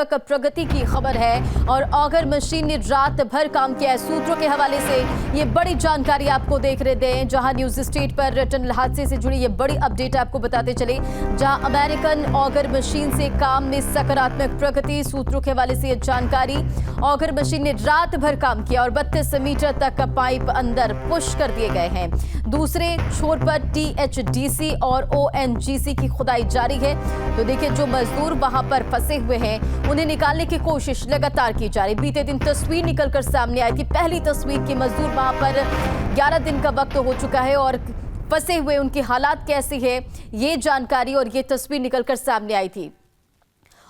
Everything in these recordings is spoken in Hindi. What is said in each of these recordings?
सकारात्मक प्रगति की खबर है और ऑगर मशीन ने रात भर काम किया है। सूत्रों के हवाले से ये बड़ी जानकारी आपको देख रहे हैं, जहां न्यूज स्टेट पर टनल हादसे से जुड़ी ये बड़ी अपडेट आपको बताते चले, जहां अमेरिकन ऑगर मशीन से काम में सकारात्मक प्रगति। सूत्रों के हवाले से ये जानकारी, ऑगर मशीन ने रात भर काम किया और 32 मीटर तक का पाइप अंदर पुश कर दिए गए हैं। दूसरे छोर पर THDC और ONGC की खुदाई जारी है। तो देखिए, जो मजदूर वहां पर फंसे हुए हैं उन्हें निकालने की कोशिश लगातार की जा रही। बीते दिन तस्वीर निकलकर सामने आई थी, पहली तस्वीर की मजदूर वहां पर 11 दिन का वक्त हो चुका है और फंसे हुए उनकी हालात कैसी है, ये जानकारी और ये तस्वीर निकलकर सामने आई थी।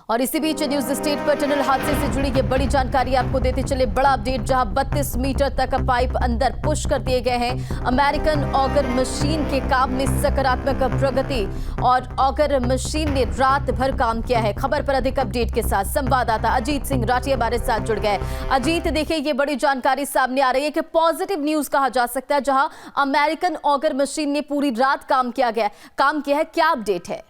और इसी बीच न्यूज स्टेट पर टनल हादसे से जुड़ी ये बड़ी जानकारी आपको देते चले, बड़ा अपडेट, जहां 32 मीटर तक पाइप अंदर पुश कर दिए गए हैं। अमेरिकन ऑगर मशीन के काम में सकारात्मक प्रगति और ऑगर मशीन ने रात भर काम किया है। खबर पर अधिक अपडेट के साथ संवाददाता अजीत सिंह राठी हमारे साथ जुड़ गए। अजीत, देखिए, ये बड़ी जानकारी सामने आ रही है कि पॉजिटिव न्यूज कहा जा सकता है, जहां अमेरिकन ऑगर मशीन ने पूरी रात काम किया है। क्या अपडेट है?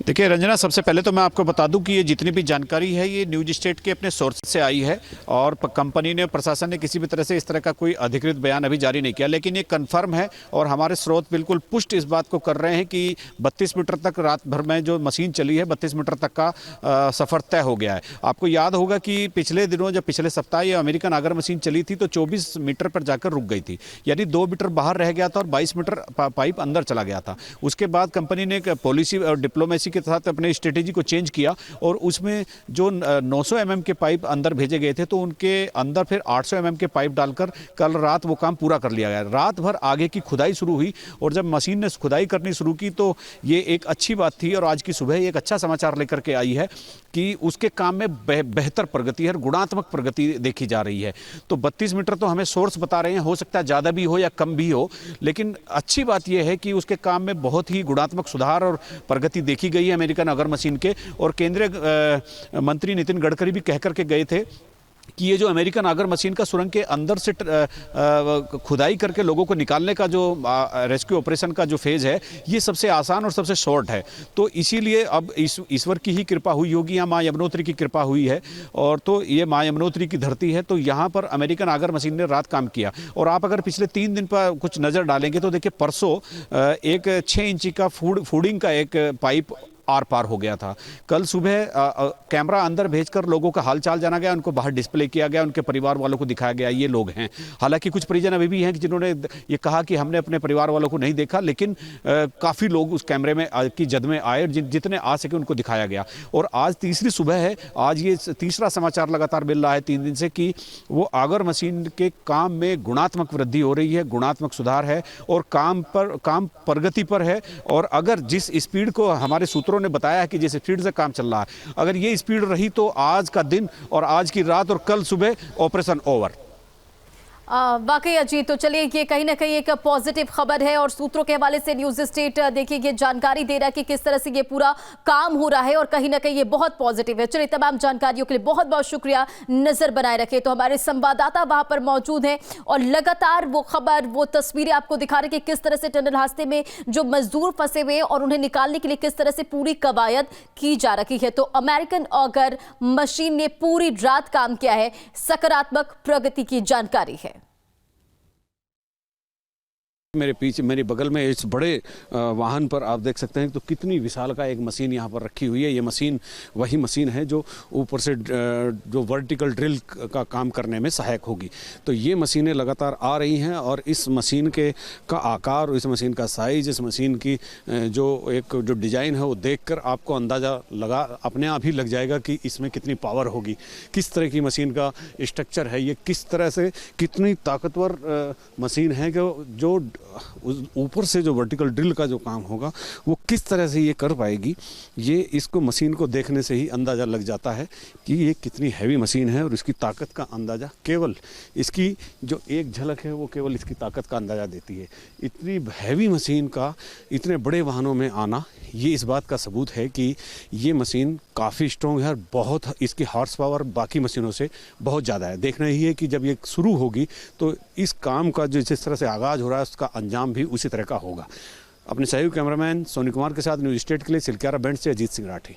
देखिए रंजना, सबसे पहले तो मैं आपको बता दूं कि ये जितनी भी जानकारी है ये न्यूज स्टेट के अपने सोर्स से आई है और कंपनी ने, प्रशासन ने किसी भी तरह से इस तरह का कोई अधिकृत बयान अभी जारी नहीं किया, लेकिन ये कंफर्म है और हमारे स्रोत बिल्कुल पुष्ट इस बात को कर रहे हैं कि 32 मीटर तक रात भर में जो मशीन चली है, 32 मीटर तक का सफ़र तय हो गया है। आपको याद होगा कि पिछले दिनों, जब पिछले सप्ताह ये अमेरिकन ऑगर मशीन चली थी तो 24 मीटर पर जाकर रुक गई थी, यानी 2 मीटर बाहर रह गया था और 22 मीटर पाइप अंदर चला गया था। उसके बाद कंपनी ने पॉलिसी और डिप्लोमेसी के साथ अपने स्ट्रेटेजी को चेंज किया और उसमें जो 900 mm के पाइप अंदर भेजे गए थे तो उनके अंदर फिर 800 mm के पाइप डालकर कल रात वो काम पूरा कर लिया गया। रात भर आगे की खुदाई शुरू हुई और जब मशीन ने खुदाई करनी शुरू की तो ये एक अच्छी बात थी और आज की सुबह एक अच्छा समाचार लेकर के आई है कि उसके काम में बेहतर प्रगति है, गुणात्मक प्रगति देखी जा रही है। तो 32 मीटर तो हमें सोर्स बता रहे हैं, हो सकता है ज़्यादा भी हो या कम भी हो, लेकिन अच्छी बात यह है कि उसके काम में बहुत ही गुणात्मक सुधार और प्रगति देखी गई है अमेरिकन ऑगर मशीन के। और केंद्रीय मंत्री नितिन गडकरी भी कह करके गए थे कि ये जो अमेरिकन ऑगर मशीन का सुरंग के अंदर से खुदाई करके लोगों को निकालने का जो रेस्क्यू ऑपरेशन का जो फेज़ है, ये सबसे आसान और सबसे शॉर्ट है। तो इसीलिए अब ईश्वर की ही कृपा हुई होगी, यहाँ माँ यमुनोत्री की कृपा हुई है और तो ये माँ यमुनोत्री की धरती है। तो यहाँ पर अमेरिकन ऑगर मशीन ने रात काम किया और आप अगर पिछले 3 दिन पर कुछ नज़र डालेंगे तो देखिए, परसों एक 6 इंची का फूडिंग का एक पाइप आर पार हो गया था। कल सुबह कैमरा अंदर भेजकर लोगों का हालचाल जाना गया, उनको बाहर डिस्प्ले किया गया, उनके परिवार वालों को दिखाया गया ये लोग हैं। हालांकि कुछ परिजन अभी भी हैं जिन्होंने ये कहा कि हमने अपने परिवार वालों को नहीं देखा, लेकिन काफ़ी लोग उस कैमरे में की जद में आए और जितने आ सके उनको दिखाया गया। और आज तीसरी सुबह है, आज ये तीसरा समाचार लगातार मिल रहा है 3 दिन से कि वो ऑगर मशीन के काम में गुणात्मक वृद्धि हो रही है, गुणात्मक सुधार है और काम प्रगति पर है। और अगर जिस स्पीड को हमारे सूत्रों ने बताया है कि जिस स्पीड से काम चल रहा है, अगर ये स्पीड रही तो आज का दिन और आज की रात और कल सुबह ऑपरेशन ओवर। वाकई अजीत, तो चलिए, ये कहीं ना कहीं एक पॉजिटिव खबर है और सूत्रों के हवाले से न्यूज स्टेट देखिए ये जानकारी दे रहा है कि किस तरह से ये पूरा काम हो रहा है और कहीं ना कहीं ये बहुत पॉजिटिव है। चलिए, तमाम जानकारियों के लिए बहुत बहुत शुक्रिया। नजर बनाए रखे तो हमारे संवाददाता वहां पर मौजूद हैं और लगातार वो खबर, वो तस्वीरें आपको दिखा रहे कि किस तरह से टनल हादसे में जो मजदूर फंसे हुए और उन्हें निकालने के लिए किस तरह से पूरी कवायद की जा रही है। तो अमेरिकन ऑगर मशीन ने पूरी रात काम किया है, सकारात्मक प्रगति की जानकारी है। मेरे पीछे, मेरे बगल में इस बड़े वाहन पर आप देख सकते हैं तो कितनी विशाल का एक मशीन यहाँ पर रखी हुई है। ये मशीन वही मशीन है जो ऊपर से जो वर्टिकल ड्रिल का काम करने में सहायक होगी। तो ये मशीनें लगातार आ रही हैं और इस मशीन का आकार, इस मशीन का साइज, इस मशीन की जो डिज़ाइन है वो देखकर आपको अंदाज़ा अपने आप ही लग जाएगा कि इसमें कितनी पावर होगी, किस तरह की मशीन का स्ट्रक्चर है, ये किस तरह से कितनी ताकतवर मशीन है कि जो ऊपर से जो वर्टिकल ड्रिल का जो काम होगा वो किस तरह से ये कर पाएगी। ये इसको मशीन को देखने से ही अंदाज़ा लग जाता है कि ये कितनी हैवी मशीन है और इसकी ताकत का अंदाज़ा केवल इसकी जो एक झलक है वो केवल इसकी ताकत का अंदाज़ा देती है। इतनी हैवी मशीन का इतने बड़े वाहनों में आना ये इस बात का सबूत है कि ये मशीन काफ़ी स्ट्रॉन्ग है और बहुत इसकी हॉर्स पावर बाकी मशीनों से बहुत ज़्यादा है। देखना ही है कि जब ये शुरू होगी तो इस काम का जो जिस तरह से आगाज़ हो रहा है उसका अंजाम भी उसी तरह का होगा। अपने सहयोगी कैमरामैन सोनी कुमार के साथ न्यूज स्टेट के लिए सिलक्यारा बैंड से अजीत सिंह राठी।